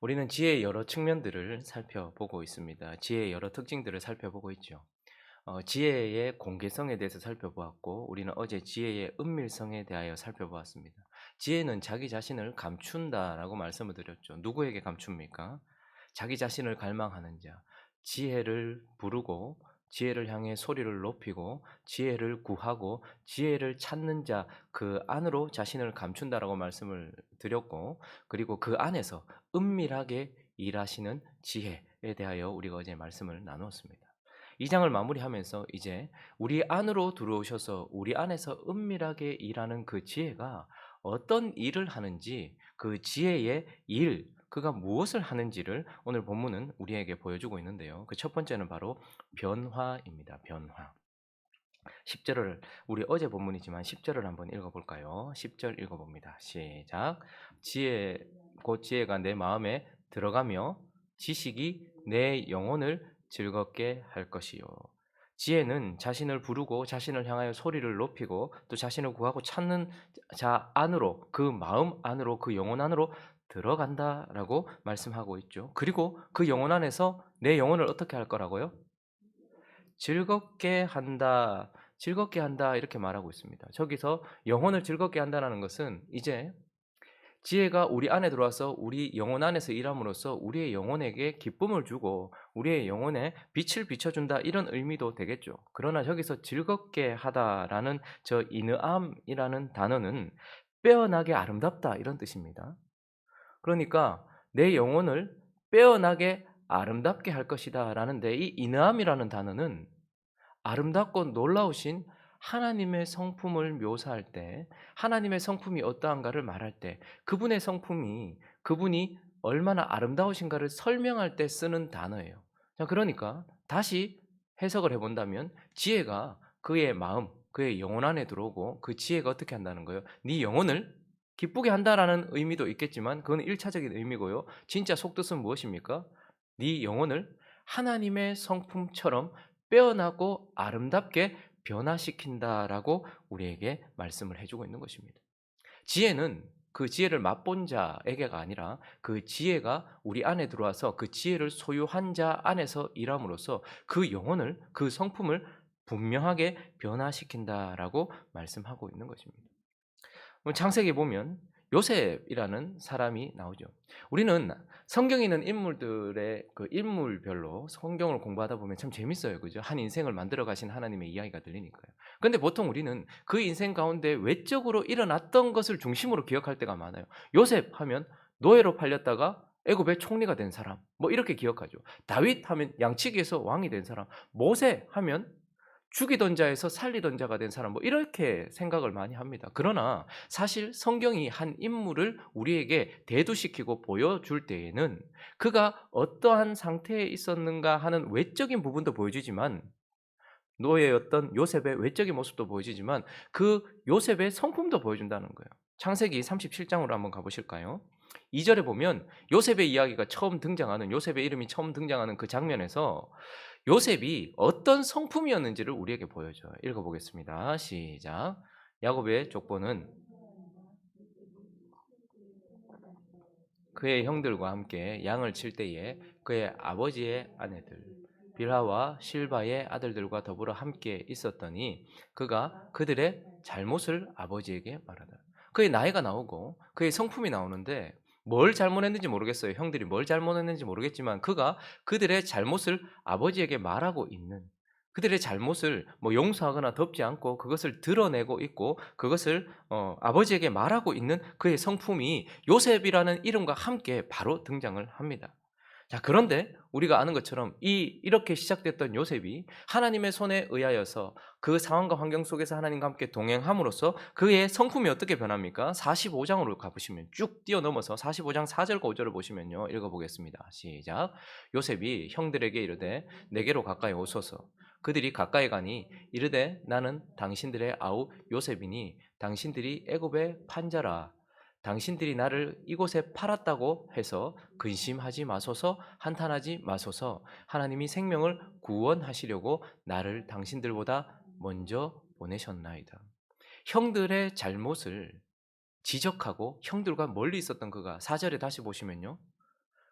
우리는 지혜의 여러 측면들을 살펴보고 있습니다. 지혜의 여러 특징들을 살펴보고 있죠. 지혜의 공개성에 대해서 살펴보았고, 우리는 어제 지혜의 은밀성에 대하여 살펴보았습니다. 지혜는 자기 자신을 감춘다라고 말씀을 드렸죠. 누구에게 감춥니까? 자기 자신을 갈망하는 자, 지혜를 부르고 지혜를 향해 소리를 높이고 지혜를 구하고 지혜를 찾는 자, 그 안으로 자신을 감춘다라고 말씀을 드렸고, 그리고 그 안에서 은밀하게 일하시는 지혜에 대하여 우리가 어제 말씀을 나누었습니다. 이 장을 마무리하면서 이제 우리 안으로 들어오셔서 우리 안에서 은밀하게 일하는 그 지혜가 어떤 일을 하는지, 그 지혜의 일, 그가 무엇을 하는지를 오늘 본문은 우리에게 보여주고 있는데요. 그 첫 번째는 바로 변화입니다. 변화. 10절을, 우리 어제 본문이지만 10절을 한번 읽어볼까요? 10절 읽어봅니다. 시작. 지혜 곧 지혜가 내 마음에 들어가며 지식이 내 영혼을 즐겁게 할 것이요. 지혜는 자신을 부르고 자신을 향하여 소리를 높이고 또 자신을 구하고 찾는 자 안으로, 그 마음 안으로, 그 영혼 안으로 들어간다라고 말씀하고 있죠. 그리고 그 영혼 안에서 내 영혼을 어떻게 할 거라고요? 즐겁게 한다, 즐겁게 한다 이렇게 말하고 있습니다. 저기서 영혼을 즐겁게 한다는 것은 이제 지혜가 우리 안에 들어와서 우리 영혼 안에서 일함으로써 우리의 영혼에게 기쁨을 주고 우리의 영혼에 빛을 비춰준다, 이런 의미도 되겠죠. 그러나 저기서 즐겁게 하다라는 저 인의암이라는 단어는 빼어나게 아름답다 이런 뜻입니다. 그러니까 내 영혼을 빼어나게 아름답게 할 것이다 라는데, 이 인의암이라는 단어는 아름답고 놀라우신 하나님의 성품을 묘사할 때, 하나님의 성품이 어떠한가를 말할 때, 그분의 성품이, 그분이 얼마나 아름다우신가를 설명할 때 쓰는 단어예요. 자, 그러니까 다시 해석을 해본다면 지혜가 그의 마음, 그의 영혼 안에 들어오고, 그 지혜가 어떻게 한다는 거예요? 네 영혼을 기쁘게 한다라는 의미도 있겠지만 그건 1차적인 의미고요. 진짜 속뜻은 무엇입니까? 네 영혼을 하나님의 성품처럼 빼어나고 아름답게 변화시킨다라고 우리에게 말씀을 해주고 있는 것입니다. 지혜는 그 지혜를 맛본 자에게가 아니라 그 지혜가 우리 안에 들어와서 그 지혜를 소유한 자 안에서 일함으로써 그 영혼을, 그 성품을 분명하게 변화시킨다라고 말씀하고 있는 것입니다. 창세기 보면 요셉이라는 사람이 나오죠. 우리는 성경에 있는 인물들의 그 인물별로 성경을 공부하다 보면 참 재밌어요. 그죠? 한 인생을 만들어 가신 하나님의 이야기가 들리니까요. 근데 보통 우리는 그 인생 가운데 외적으로 일어났던 것을 중심으로 기억할 때가 많아요. 요셉 하면 노예로 팔렸다가 애굽의 총리가 된 사람, 뭐 이렇게 기억하죠. 다윗 하면 양치기에서 왕이 된 사람, 모세 하면 죽이던 자에서 살리던 자가 된 사람, 뭐 이렇게 생각을 많이 합니다. 그러나 사실 성경이 한 인물을 우리에게 대두시키고 보여줄 때에는 그가 어떠한 상태에 있었는가 하는 외적인 부분도 보여주지만, 노예였던 요셉의 외적인 모습도 보여주지만 그 요셉의 성품도 보여준다는 거예요. 창세기 37장으로 한번 가보실까요? 2절에 보면 요셉의 이야기가 처음 등장하는, 요셉의 이름이 처음 등장하는 그 장면에서 요셉이 어떤 성품이었는지를 우리에게 보여줘요. 읽어보겠습니다. 시작. 야곱의 족보는 그의 형들과 함께 양을 칠 때에 그의 아버지의 아내들 빌하와 실바의 아들들과 더불어 함께 있었더니 그가 그들의 잘못을 아버지에게 말하더라. 그의 나이가 나오고 그의 성품이 나오는데 뭘 잘못했는지 모르겠어요. 형들이 뭘 잘못했는지 모르겠지만 그가 그들의 잘못을 아버지에게 말하고 있는, 그들의 잘못을 뭐 용서하거나 덮지 않고 그것을 드러내고 있고 그것을 아버지에게 말하고 있는 그의 성품이 요셉이라는 이름과 함께 바로 등장을 합니다. 자, 그런데 우리가 아는 것처럼 이렇게 시작됐던 요셉이 하나님의 손에 의하여서 그 상황과 환경 속에서 하나님과 함께 동행함으로써 그의 성품이 어떻게 변합니까? 45장으로 가보시면 쭉 뛰어넘어서 45장 4절과 5절을 보시면요. 읽어보겠습니다. 시작. 요셉이 형들에게 이르되 내게로 가까이 오소서. 그들이 가까이 가니 이르되 나는 당신들의 아우 요셉이니 당신들이 애굽의 판자라. 당신들이 나를 이곳에 팔았다고 해서 근심하지 마소서, 한탄하지 마소서. 하나님이 생명을 구원하시려고 나를 당신들보다 먼저 보내셨나이다. 형들의 잘못을 지적하고 형들과 멀리 있었던 그가 4절에 다시 보시면요.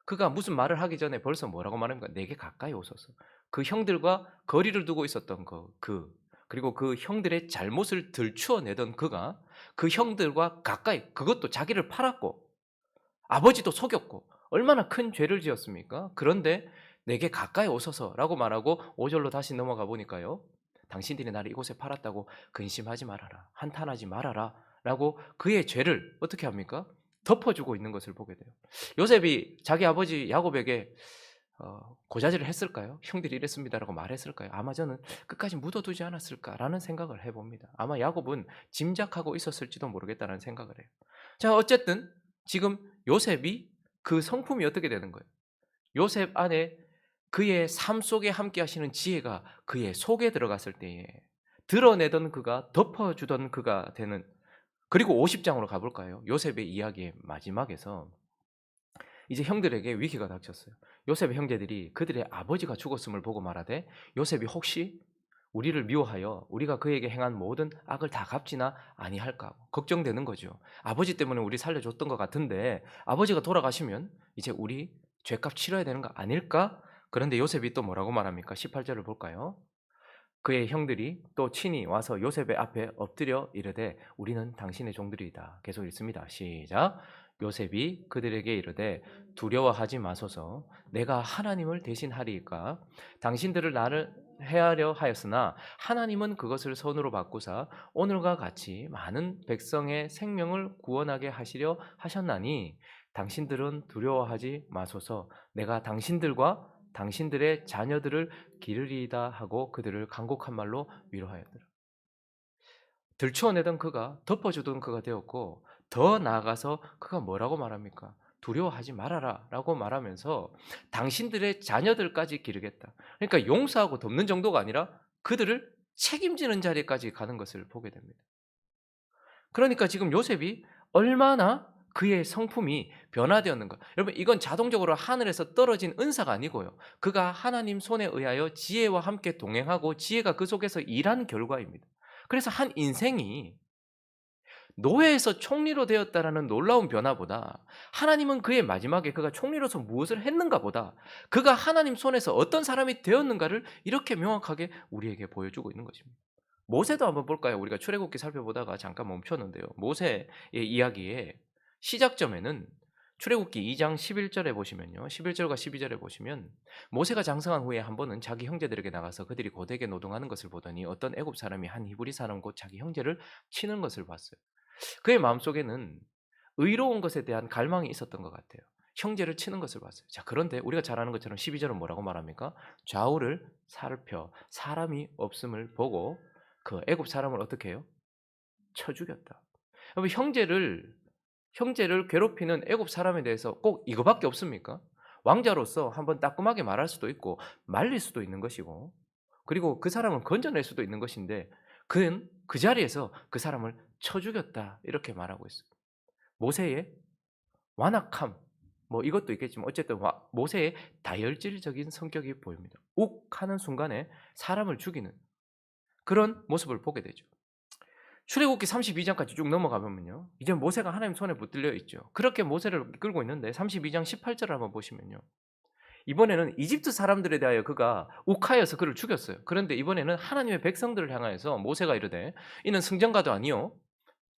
그가 무슨 말을 하기 전에 벌써 뭐라고 말합니까? "내게 가까이 오소서." 그 형들과 거리를 두고 있었던 그리고 그 형들의 잘못을 들추어내던 그가 그 형들과 가까이, 그것도 자기를 팔았고 아버지도 속였고 얼마나 큰 죄를 지었습니까? 그런데 "내게 가까이 오소서."라고 말하고 5 절로 다시 넘어가 보니까요. "당신들이 나를 이곳에 팔았다고 근심하지 말아라. 한탄하지 말아라."라고 그의 죄를 어떻게 합니까? 덮어주고 있는 것을 보게 돼요. 요셉이 자기 아버지 야곱에게 고자질을 했을까요? "형들이 이랬습니다."라고 말했을까요? 아마 저는 '끝까지 묻어두지 않았을까.'라는 생각을 해 봅니다. 아마 야곱은 짐작하고 있었을지도 모르겠다는 생각을 해요. 자, 어쨌든 지금 요셉이 그 성품이 어떻게 되는 거예요? 요셉 안에 그의 삶 속에 함께 하시는 지혜가 그의 속에 들어갔을 때에 드러내던 그가 덮어주던 그가 되는, 그리고 50 장으로 가 볼까요? 요셉의 이야기의 마지막에서 이제 형들에게 위기가 닥쳤어요. 요셉의 형제들이 그들의 아버지가 죽었음을 보고 말하되 요셉이 혹시 우리를 미워하여 우리가 그에게 행한 모든 악을 다 갚지나 아니할까 하고 걱정되는 거죠. 아버지 때문에 우리 살려줬던 것 같은데 아버지가 돌아가시면 이제 우리 죄값 치러야 되는 거 아닐까? 그런데 요셉이 또 뭐라고 말합니까? 18절을 볼까요? 그의 형들이 또 친히 와서 요셉의 앞에 엎드려 이르되 우리는 당신의 종들이다. 계속 읽습니다. 시작. 요셉이 그들에게 이르되 두려워하지 마소서. 내가 하나님을 대신하리이까. 당신들을 나를 해하려 하였으나 하나님은 그것을 선으로 바꾸사 오늘과 같이 많은 백성의 생명을 구원하게 하시려 하셨나니 당신들은 두려워하지 마소서. 내가 당신들과 당신들의 자녀들을 기르리이다 하고 그들을 간곡한 말로 위로하였더라. 들추어내던 그가 덮어주던 그가 되었고 더 나아가서 그가 뭐라고 말합니까? 두려워하지 말아라 라고 말하면서 당신들의 자녀들까지 기르겠다. 그러니까 용서하고 덮는 정도가 아니라 그들을 책임지는 자리까지 가는 것을 보게 됩니다. 그러니까 지금 요셉이 얼마나 그의 성품이 변화되었는가. 여러분, 이건 자동적으로 하늘에서 떨어진 은사가 아니고요. 그가 하나님 손에 의하여 지혜와 함께 동행하고 지혜가 그 속에서 일한 결과입니다. 그래서 한 인생이 노예에서 총리로 되었다라는 놀라운 변화보다 하나님은 그의 마지막에 그가 총리로서 무엇을 했는가 보다 그가 하나님 손에서 어떤 사람이 되었는가를 이렇게 명확하게 우리에게 보여주고 있는 것입니다. 모세도 한번 볼까요? 우리가 출애굽기 살펴보다가 잠깐 멈췄는데요. 모세의 이야기의 시작점에는 출애굽기 2장 11절에 보시면요. 11절과 12절에 보시면 모세가 장성한 후에 한 번은 자기 형제들에게 나가서 그들이 고되게 노동하는 것을 보더니 어떤 애굽 사람이 한 히브리 사람 곧 자기 형제를 치는 것을 봤어요. 그의 마음속에는 의로운 것에 대한 갈망이 있었던 것 같아요. 형제를 치는 것을 봤어요. 자, 그런데 우리가 잘 아는 것처럼 12절은 뭐라고 말합니까? 좌우를 살펴 사람이 없음을 보고 그 애굽 사람을 어떻게 해요? 쳐 죽였다. 여러분, 형제를 괴롭히는 애굽 사람에 대해서 꼭 이거밖에 없습니까? 왕자로서 한번 따끔하게 말할 수도 있고 말릴 수도 있는 것이고 그리고 그 사람을 건져낼 수도 있는 것인데 그는 그 자리에서 그 사람을 쳐 죽였다 이렇게 말하고 있어요. 모세의 완악함 뭐 이것도 있겠지만 어쨌든 모세의 다혈질적인 성격이 보입니다. 욱 하는 순간에 사람을 죽이는 그런 모습을 보게 되죠. 출애굽기 32장까지 쭉 넘어가 보면요. 이제 모세가 하나님 손에 붙들려 있죠. 그렇게 모세를 이끌고 있는데 32장 18절을 한번 보시면요. 이번에는 이집트 사람들에 대하여 그가 욱하여서 그를 죽였어요. 그런데 이번에는 하나님의 백성들을 향하여서 모세가 이르되 이는 승전가도 아니요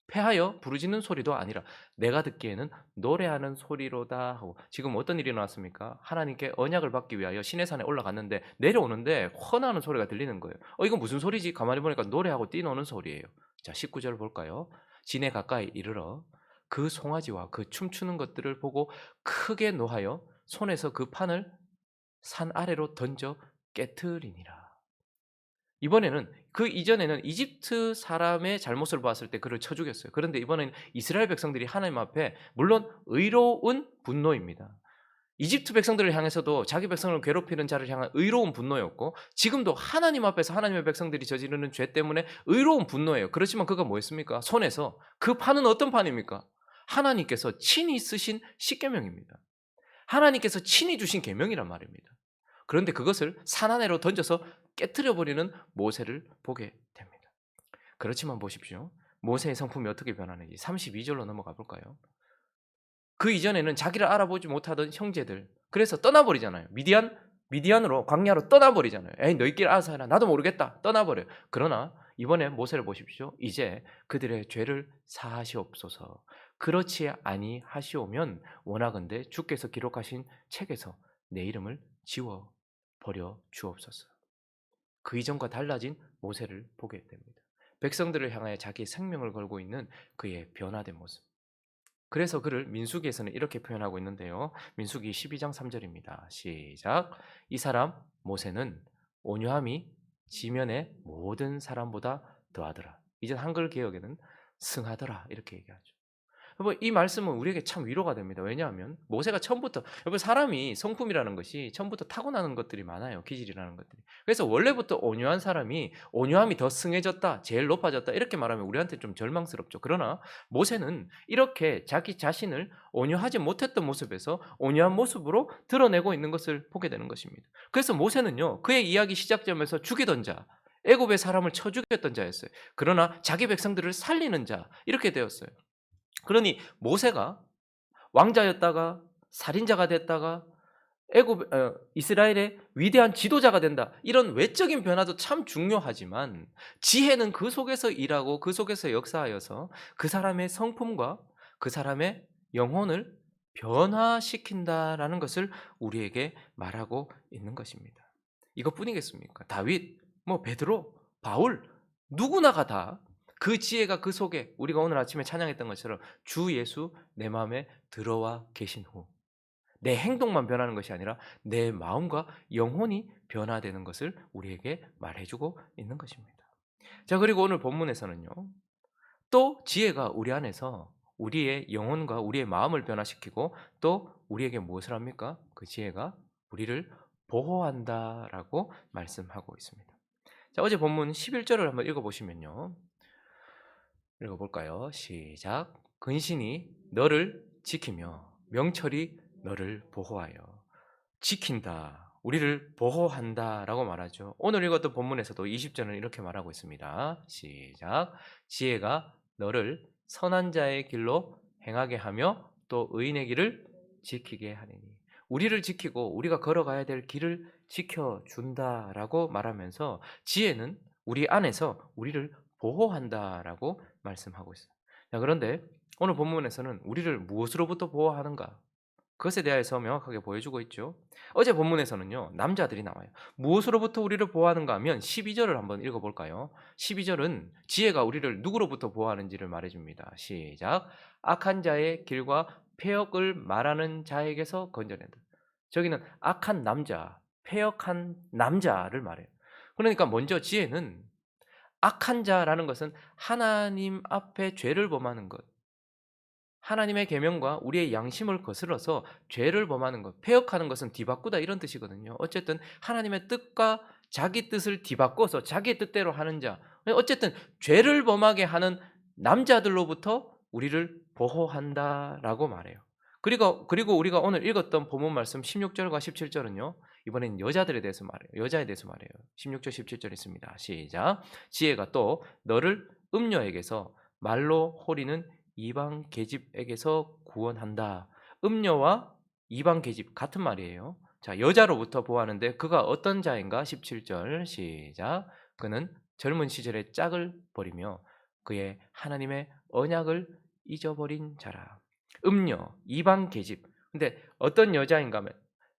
패하여 부르짖는 소리도 아니라 내가 듣기에는 노래하는 소리로다 하고 지금 어떤 일이 나왔습니까? 하나님께 언약을 받기 위하여 시내산에 올라갔는데 내려오는데 헌하는 소리가 들리는 거예요. 이건 무슨 소리지? 가만히 보니까 노래하고 뛰노는 소리예요. 자, 19절 볼까요? 진에 가까이 이르러 그 송아지와 그 춤추는 것들을 보고 크게 노하여 손에서 그 판을 산 아래로 던져 깨트리니라. 이번에는 그 이전에는 이집트 사람의 잘못을 봤을 때 그를 쳐 죽였어요. 그런데 이번에는 이스라엘 백성들이 하나님 앞에 물론 의로운 분노입니다. 이집트 백성들을 향해서도 자기 백성을 괴롭히는 자를 향한 의로운 분노였고 지금도 하나님 앞에서 하나님의 백성들이 저지르는 죄 때문에 의로운 분노예요. 그렇지만 그가 뭐였습니까? 손에서 그 판은 어떤 판입니까? 하나님께서 친히 쓰신 십계명입니다. 하나님께서 친히 주신 계명이란 말입니다. 그런데 그것을 산 아래로 던져서 깨트려 버리는 모세를 보게 됩니다. 그렇지만 보십시오. 모세의 성품이 어떻게 변하는지 32절로 넘어가 볼까요? 그 이전에는 자기를 알아보지 못하던 형제들, 그래서 떠나버리잖아요. 미디안으로, 광야로 떠나버리잖아요. 에이, 너희끼리 알아서 해라. 나도 모르겠다. 떠나버려요. 그러나 이번에 모세를 보십시오. 이제 그들의 죄를 사하시옵소서. 그렇지 아니하시오면 원하건대 주께서 기록하신 책에서 내 이름을 지워 버려 주옵소서. 그 이전과 달라진 모세를 보게 됩니다. 백성들을 향하여 자기의 생명을 걸고 있는 그의 변화된 모습. 그래서 그를 민수기에서는 이렇게 표현하고 있는데요. 민수기 12장 3절입니다. 시작. 이 사람 모세는 온유함이 지면의 모든 사람보다 더하더라. 이제 한글 개혁에는 승하더라 이렇게 얘기하죠. 여러분, 이 말씀은 우리에게 참 위로가 됩니다. 왜냐하면 모세가 처음부터, 여러분, 사람이 성품이라는 것이 처음부터 타고나는 것들이 많아요. 기질이라는 것들이. 그래서 원래부터 온유한 사람이 온유함이 더 승해졌다, 제일 높아졌다 이렇게 말하면 우리한테 좀 절망스럽죠. 그러나 모세는 이렇게 자기 자신을 온유하지 못했던 모습에서 온유한 모습으로 드러내고 있는 것을 보게 되는 것입니다. 그래서 모세는요, 그의 이야기 시작점에서 죽이던 자, 애굽의 사람을 쳐 죽였던 자였어요. 그러나 자기 백성들을 살리는 자 이렇게 되었어요. 그러니 모세가 왕자였다가 살인자가 됐다가 이스라엘의 위대한 지도자가 된다. 이런 외적인 변화도 참 중요하지만 지혜는 그 속에서 일하고 그 속에서 역사하여서 그 사람의 성품과 그 사람의 영혼을 변화시킨다라는 것을 우리에게 말하고 있는 것입니다. 이것뿐이겠습니까? 다윗, 베드로, 바울 누구나가 다 그 지혜가 그 속에 우리가 오늘 아침에 찬양했던 것처럼 주 예수 내 마음에 들어와 계신 후 내 행동만 변하는 것이 아니라 내 마음과 영혼이 변화되는 것을 우리에게 말해주고 있는 것입니다. 자, 그리고 오늘 본문에서는요, 또 지혜가 우리 안에서 우리의 영혼과 우리의 마음을 변화시키고 또 우리에게 무엇을 합니까? 그 지혜가 우리를 보호한다라고 말씀하고 있습니다. 자, 어제 본문 11절을 한번 읽어보시면요, 읽어볼까요? 시작. 근신이 너를 지키며 명철이 너를 보호하여 지킨다. 우리를 보호한다라고 말하죠. 오늘 읽었던 본문에서도 20절은 이렇게 말하고 있습니다. 시작. 지혜가 너를 선한 자의 길로 행하게 하며 또 의인의 길을 지키게 하리니. 우리를 지키고 우리가 걸어가야 될 길을 지켜준다라고 말하면서 지혜는 우리 안에서 우리를 보호한다라고 말씀하고 있어요. 자, 그런데 오늘 본문에서는 우리를 무엇으로부터 보호하는가? 그것에 대해서 명확하게 보여주고 있죠. 어제 본문에서는요, 남자들이 나와요. 무엇으로부터 우리를 보호하는가 하면 12절을 한번 읽어볼까요? 12절은 지혜가 우리를 누구로부터 보호하는지를 말해줍니다. 시작. 악한 자의 길과 폐역을 말하는 자에게서 건져낸다. 저기는 악한 남자, 폐역한 남자를 말해요. 그러니까 먼저 지혜는 악한 자라는 것은 하나님 앞에 죄를 범하는 것, 하나님의 계명과 우리의 양심을 거슬러서 죄를 범하는 것, 폐역하는 것은 뒤바꾸다 이런 뜻이거든요. 어쨌든 하나님의 뜻과 자기 뜻을 뒤바꿔서 자기의 뜻대로 하는 자, 어쨌든 죄를 범하게 하는 남자들로부터 우리를 보호한다라고 말해요. 그리고 우리가 오늘 읽었던 본문 말씀 16절과 17절은요. 이번엔 여자들에 대해서 말해요. 여자에 대해서 말해요. 16절 17절 있습니다. 시작. 지혜가 또 너를 음녀에게서 말로 호리는 이방 계집에게서 구원한다. 음녀와 이방 계집 같은 말이에요. 자, 여자로부터 보호하는데 그가 어떤 자인가? 17절 시작. 그는 젊은 시절의 짝을 버리며 그의 하나님의 언약을 잊어버린 자라. 음녀, 이방 계집. 근데 어떤 여자인가 하면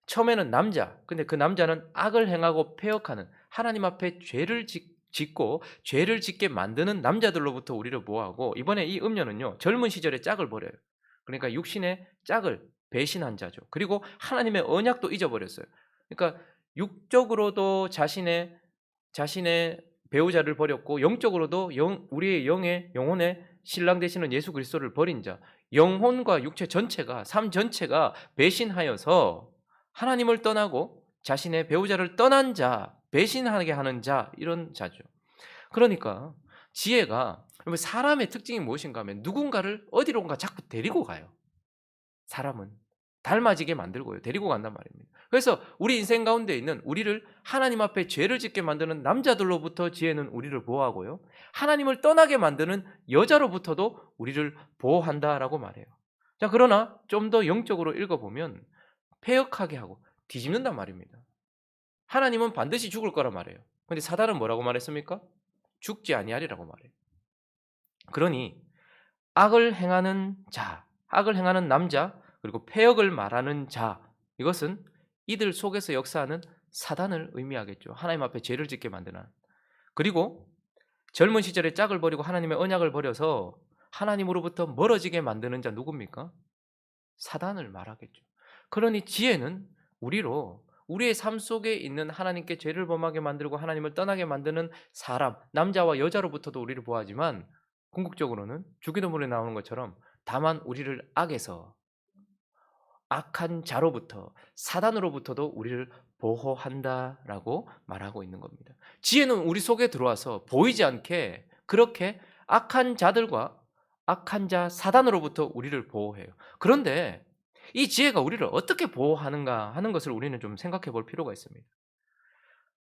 처음에는 남자. 근데 그 남자는 악을 행하고 폐역하는 하나님 앞에 죄를 짓고 죄를 짓게 만드는 남자들로부터 우리를 보호하고, 이번에 이 음녀는요, 젊은 시절에 짝을 버려요. 그러니까 육신의 짝을 배신한 자죠. 그리고 하나님의 언약도 잊어버렸어요. 그러니까 육적으로도 자신의 배우자를 버렸고 영적으로도 우리의 영혼의 신랑 되시는 예수 그리스도를 버린 자, 영혼과 육체 전체가, 삶 전체가 배신하여서 하나님을 떠나고 자신의 배우자를 떠난 자, 배신하게 하는 자, 이런 자죠. 그러니까 지혜가, 사람의 특징이 무엇인가 하면 누군가를 어디론가 자꾸 데리고 가요. 사람은 닮아지게 만들고요, 데리고 간단 말입니다. 그래서 우리 인생 가운데 있는 우리를 하나님 앞에 죄를 짓게 만드는 남자들로부터 지혜는 우리를 보호하고요, 하나님을 떠나게 만드는 여자로부터도 우리를 보호한다라고 말해요. 자, 그러나 좀 더 영적으로 읽어보면 패역하게 하고 뒤집는단 말입니다. 하나님은 반드시 죽을 거란 말이에요. 근데 사단은 뭐라고 말했습니까? 죽지 아니하리라고 말해요. 그러니 악을 행하는 자, 악을 행하는 남자, 그리고 패역을 말하는 자, 이것은 이들 속에서 역사하는 사단을 의미하겠죠. 하나님 앞에 죄를 짓게 만드는. 그리고 젊은 시절에 짝을 버리고 하나님의 언약을 버려서 하나님으로부터 멀어지게 만드는 자 누굽니까? 사단을 말하겠죠. 그러니 지혜는 우리의 삶 속에 있는 하나님께 죄를 범하게 만들고 하나님을 떠나게 만드는 사람, 남자와 여자로부터도 우리를 보호하지만 궁극적으로는 주기도문에 나오는 것처럼 다만 우리를 악에서, 악한 자로부터, 사단으로부터도 우리를 보호한다라고 말하고 있는 겁니다. 지혜는 우리 속에 들어와서 보이지 않게 그렇게 악한 자들과 악한 자 사단으로부터 우리를 보호해요. 그런데 이 지혜가 우리를 어떻게 보호하는가 하는 것을 우리는 좀 생각해 볼 필요가 있습니다.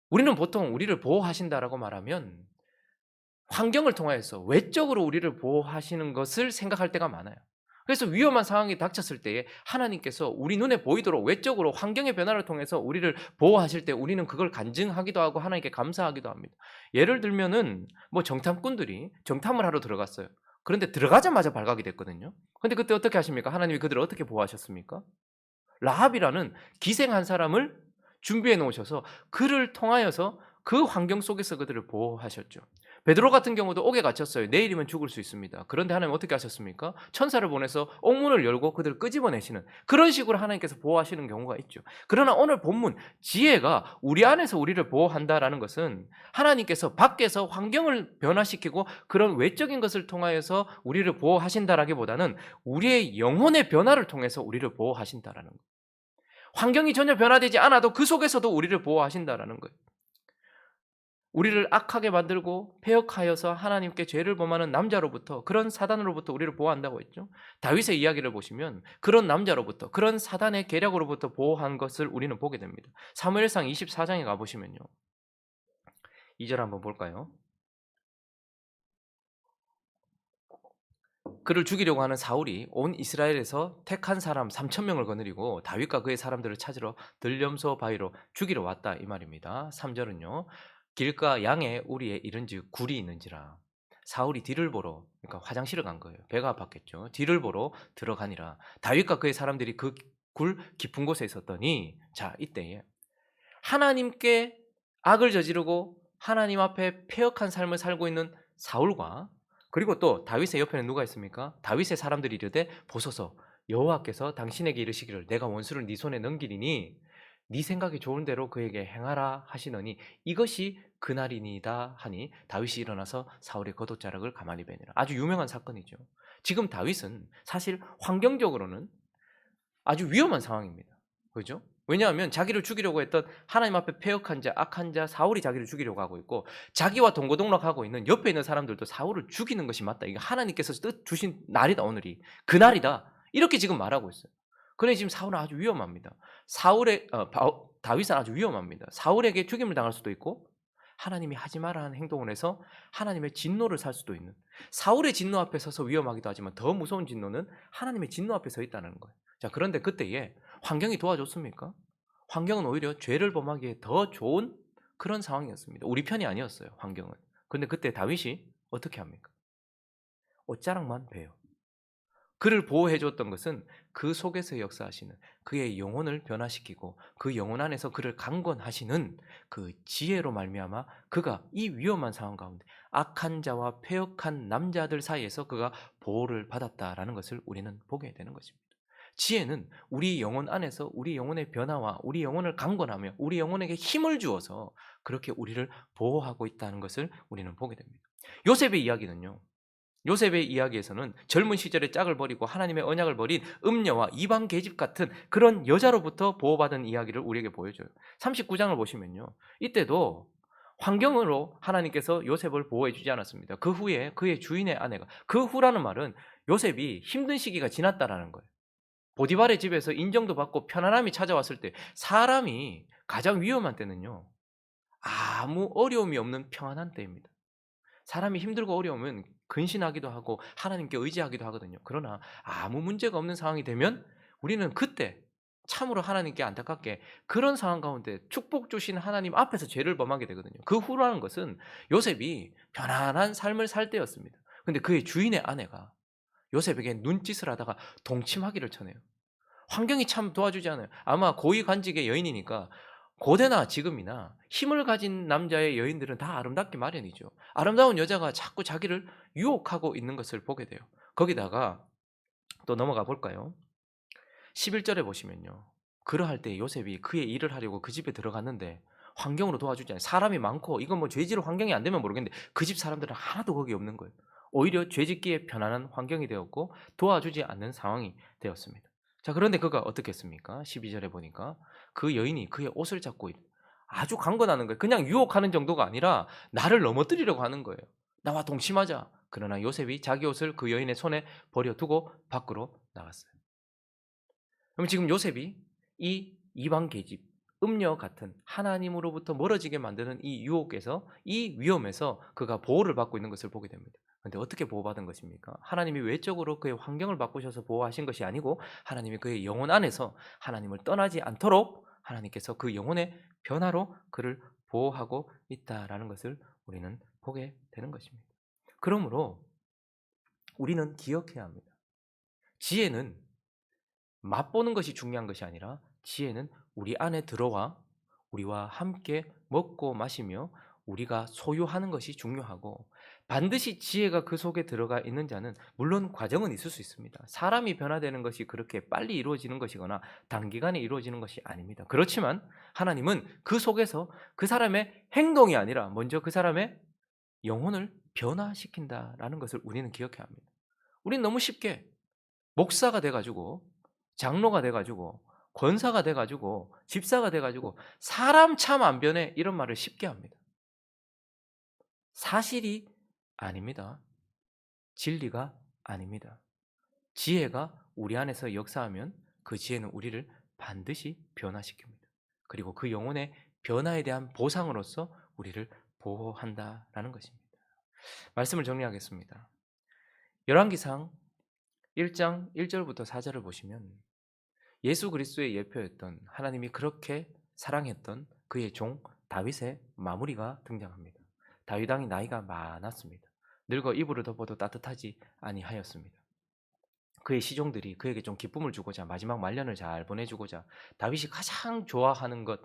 우리는 보통 우리를 보호하신다라고 말하면 환경을 통하여서 외적으로 우리를 보호하시는 것을 생각할 때가 많아요. 그래서 위험한 상황이 닥쳤을 때에 하나님께서 우리 눈에 보이도록 외적으로 환경의 변화를 통해서 우리를 보호하실 때 우리는 그걸 간증하기도 하고 하나님께 감사하기도 합니다. 예를 들면은 뭐 정탐꾼들이 정탐을 하러 들어갔어요. 그런데 들어가자마자 발각이 됐거든요. 근데 그때 어떻게 하십니까? 하나님이 그들을 어떻게 보호하셨습니까? 라합이라는 기생한 사람을 준비해 놓으셔서 그를 통하여서 그 환경 속에서 그들을 보호하셨죠. 베드로 같은 경우도 옥에 갇혔어요. 내일이면 죽을 수 있습니다. 그런데 하나님 어떻게 하셨습니까? 천사를 보내서 옥문을 열고 그들을 끄집어내시는 그런 식으로 하나님께서 보호하시는 경우가 있죠. 그러나 오늘 본문 지혜가 우리 안에서 우리를 보호한다라는 것은 하나님께서 밖에서 환경을 변화시키고 그런 외적인 것을 통하여서 우리를 보호하신다라기보다는 우리의 영혼의 변화를 통해서 우리를 보호하신다라는 거예요. 환경이 전혀 변화되지 않아도 그 속에서도 우리를 보호하신다라는 거예요. 우리를 악하게 만들고 패역하여서 하나님께 죄를 범하는 남자로부터, 그런 사단으로부터 우리를 보호한다고 했죠. 다윗의 이야기를 보시면 그런 남자로부터, 그런 사단의 계략으로부터 보호한 것을 우리는 보게 됩니다. 사무엘상 24장에 가보시면요, 2절 한번 볼까요? 그를 죽이려고 하는 사울이 온 이스라엘에서 택한 사람 3,000명을 거느리고 다윗과 그의 사람들을 찾으러 들염소 바위로 죽이러 왔다, 이 말입니다. 3절은요, 길가 양의 우리에 이른즉 굴이 있는지라. 사울이 뒤를 보러, 그러니까 화장실을 간 거예요. 배가 아팠겠죠. 뒤를 보러 들어가니라. 다윗과 그의 사람들이 그 굴 깊은 곳에 있었더니, 자, 이때에 하나님께 악을 저지르고 하나님 앞에 패역한 삶을 살고 있는 사울과, 그리고 또 다윗의 옆에는 누가 있습니까? 다윗의 사람들이 이르되 보소서, 여호와께서 당신에게 이르시기를 내가 원수를 네 손에 넘기리니 네 생각이 좋은 대로 그에게 행하라 하시느니 이것이 그날이니이다 하니 다윗이 일어나서 사울의 겉옷자락을 가만히 베니라. 아주 유명한 사건이죠. 지금 다윗은 사실 환경적으로는 아주 위험한 상황입니다. 그죠? 왜냐하면 자기를 죽이려고 했던 하나님 앞에 패역한 자, 악한 자 사울이 자기를 죽이려고 하고 있고, 자기와 동고동락하고 있는 옆에 있는 사람들도 사울을 죽이는 것이 맞다. 이게 하나님께서 뜻 주신 날이다, 오늘이. 그날이다. 이렇게 지금 말하고 있어요. 그러니 지금 사울은 아주 위험합니다. 다윗은 아주 위험합니다. 사울에게 죽임을 당할 수도 있고 하나님이 하지 마라 하는 행동을 해서 하나님의 진노를 살 수도 있는, 사울의 진노 앞에 서서 위험하기도 하지만 더 무서운 진노는 하나님의 진노 앞에 서 있다는 거예요. 자, 그런데 그때에 환경이 도와줬습니까? 환경은 오히려 죄를 범하기에 더 좋은 그런 상황이었습니다. 우리 편이 아니었어요, 환경은. 그런데 그때 다윗이 어떻게 합니까? 옷자락만 베요. 그를 보호해 줬던 것은 그 속에서 역사하시는 그의 영혼을 변화시키고 그 영혼 안에서 그를 강권하시는 그 지혜로 말미암아 그가 이 위험한 상황 가운데 악한 자와 패역한 남자들 사이에서 그가 보호를 받았다라는 것을 우리는 보게 되는 것입니다. 지혜는 우리 영혼 안에서 우리 영혼의 변화와 우리 영혼을 강권하며 우리 영혼에게 힘을 주어서 그렇게 우리를 보호하고 있다는 것을 우리는 보게 됩니다. 요셉의 이야기는요, 요셉의 이야기에서는 젊은 시절에 짝을 버리고 하나님의 언약을 버린 음녀와 이방 계집 같은 그런 여자로부터 보호받은 이야기를 우리에게 보여줘요. 39장을 보시면요, 이때도 환경으로 하나님께서 요셉을 보호해 주지 않았습니다. 그 후에 그의 주인의 아내가, 그 후라는 말은 요셉이 힘든 시기가 지났다라는 거예요. 보디발의 집에서 인정도 받고 편안함이 찾아왔을 때, 사람이 가장 위험한 때는요, 아무 어려움이 없는 평안한 때입니다. 사람이 힘들고 어려우면 근신하기도 하고 하나님께 의지하기도 하거든요. 그러나 아무 문제가 없는 상황이 되면 우리는 그때 참으로 하나님께 안타깝게 그런 상황 가운데 축복 주신 하나님 앞에서 죄를 범하게 되거든요. 그 후라는 것은 요셉이 편안한 삶을 살 때였습니다. 근데 그의 주인의 아내가 요셉에게 눈짓을 하다가 동침하기를 쳐내요. 환경이 참 도와주지 않아요. 아마 고위 관직의 여인이니까 고대나 지금이나 힘을 가진 남자의 여인들은 다 아름답기 마련이죠. 아름다운 여자가 자꾸 자기를 유혹하고 있는 것을 보게 돼요. 거기다가 또 넘어가 볼까요? 11절에 보시면요. 그러할 때 요셉이 그의 일을 하려고 그 집에 들어갔는데 환경으로 도와주지 않아요. 사람이 많고 이건 뭐 죄질 환경이 안 되면 모르겠는데 그 집 사람들은 하나도 거기 없는 거예요. 오히려 죄짓기에 편안한 환경이 되었고 도와주지 않는 상황이 되었습니다. 자, 그런데 그가 어떻게 했습니까? 12절에 보니까 그 여인이 그의 옷을 잡고 아주 강권하는 거예요. 그냥 유혹하는 정도가 아니라 나를 넘어뜨리려고 하는 거예요. 나와 동침하자. 그러나 요셉이 자기 옷을 그 여인의 손에 버려두고 밖으로 나갔어요. 그럼 지금 요셉이 이 이방 계집, 음녀 같은 하나님으로부터 멀어지게 만드는 이 유혹에서, 이 위험에서 그가 보호를 받고 있는 것을 보게 됩니다. 그런데 어떻게 보호받은 것입니까? 하나님이 외적으로 그의 환경을 바꾸셔서 보호하신 것이 아니고 하나님이 그의 영혼 안에서 하나님을 떠나지 않도록 하나님께서 그 영혼의 변화로 그를 보호하고 있다라는 것을 우리는 보게 되는 것입니다. 그러므로 우리는 기억해야 합니다. 지혜는 맛보는 것이 중요한 것이 아니라 지혜는 우리 안에 들어와 우리와 함께 먹고 마시며 우리가 소유하는 것이 중요하고, 반드시 지혜가 그 속에 들어가 있는 자는 물론 과정은 있을 수 있습니다. 사람이 변화되는 것이 그렇게 빨리 이루어지는 것이거나 단기간에 이루어지는 것이 아닙니다. 그렇지만 하나님은 그 속에서 그 사람의 행동이 아니라 먼저 그 사람의 영혼을 변화시킨다라는 것을 우리는 기억해야 합니다. 우리는 너무 쉽게 목사가 돼 가지고 장로가 돼 가지고 권사가 돼 가지고 집사가 돼 가지고 "사람 참 안 변해." 이런 말을 쉽게 합니다. 사실이 아닙니다. 진리가 아닙니다. 지혜가 우리 안에서 역사하면 그 지혜는 우리를 반드시 변화시킵니다. 그리고 그 영혼의 변화에 대한 보상으로서 우리를 보호한다라는 것입니다. 말씀을 정리하겠습니다. 열왕기상 1장 1 절부터 4 절을 보시면 예수 그리스도의 예표였던, 하나님이 그렇게 사랑했던 그의 종 다윗의 마무리가 등장합니다. 다윗 왕이 나이가 많았습니다. 늙어 이불을 덮어도 따뜻하지 아니하였습니다. 그의 시종들이 그에게 좀 기쁨을 주고자, 마지막 말년을 잘 보내주고자 다윗이 가장 좋아하는 것,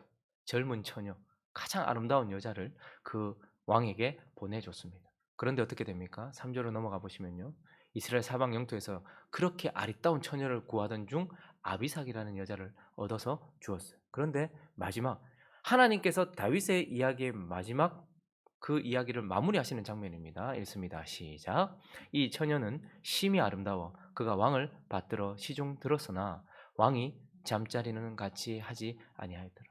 젊은 처녀, 가장 아름다운 여자를 그 왕에게 보내줬습니다. 그런데 어떻게 됩니까? 3절로 넘어가 보시면요, 이스라엘 사방 영토에서 그렇게 아리따운 처녀를 구하던 중 아비삭이라는 여자를 얻어서 주었어요. 그런데 마지막, 하나님께서 다윗의 이야기의 마지막 그 이야기를 마무리하시는 장면입니다. 읽습니다. 시작. 이 처녀는 심히 아름다워 그가 왕을 받들어 시중 들었으나 왕이 잠자리는 같이 하지 아니하였더라.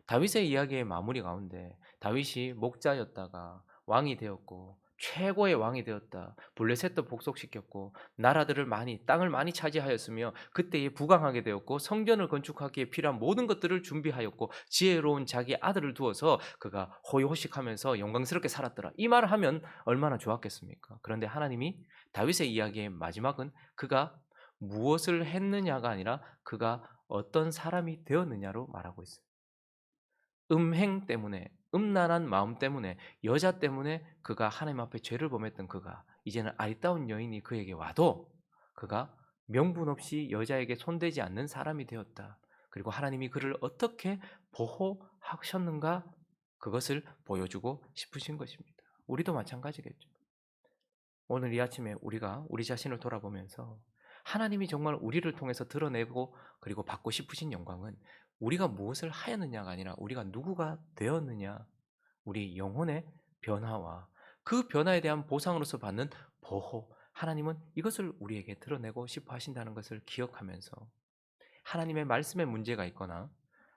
다윗의 이야기의 마무리 가운데 다윗이 목자였다가 왕이 되었고 최고의 왕이 되었다. 블레셋도 복속시켰고 나라들을 많이, 땅을 많이 차지하였으며 그때에 부강하게 되었고 성전을 건축하기에 필요한 모든 것들을 준비하였고 지혜로운 자기 아들을 두어서 그가 호요호식하면서 영광스럽게 살았더라. 이 말을 하면 얼마나 좋았겠습니까? 그런데 하나님이 다윗의 이야기의 마지막은 그가 무엇을 했느냐가 아니라 그가 어떤 사람이 되었느냐로 말하고 있어요. 음행 때문에, 음란한 마음 때문에, 여자 때문에 그가 하나님 앞에 죄를 범했던 그가 이제는 아리따운 여인이 그에게 와도 그가 명분 없이 여자에게 손대지 않는 사람이 되었다. 그리고 하나님이 그를 어떻게 보호하셨는가, 그것을 보여주고 싶으신 것입니다. 우리도 마찬가지겠죠. 오늘 이 아침에 우리가 우리 자신을 돌아보면서 하나님이 정말 우리를 통해서 드러내고 그리고 받고 싶으신 영광은 우리가 무엇을 하였느냐가 아니라 우리가 누구가 되었느냐, 우리 영혼의 변화와 그 변화에 대한 보상으로서 받는 보호, 하나님은 이것을 우리에게 드러내고 싶어 하신다는 것을 기억하면서 하나님의 말씀에 문제가 있거나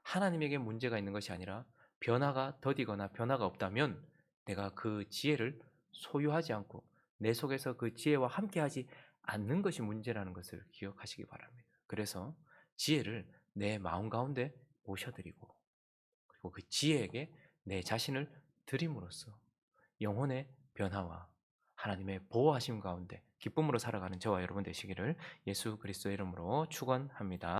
하나님에게 문제가 있는 것이 아니라 변화가 더디거나 변화가 없다면 내가 그 지혜를 소유하지 않고 내 속에서 그 지혜와 함께하지 않는 것이 문제라는 것을 기억하시기 바랍니다. 그래서 지혜를 내 마음 가운데 모셔드리고 그리고 그 지혜에게 내 자신을 드림으로써 영혼의 변화와 하나님의 보호하심 가운데 기쁨으로 살아가는 저와 여러분 되시기를 예수 그리스도의 이름으로 축원합니다.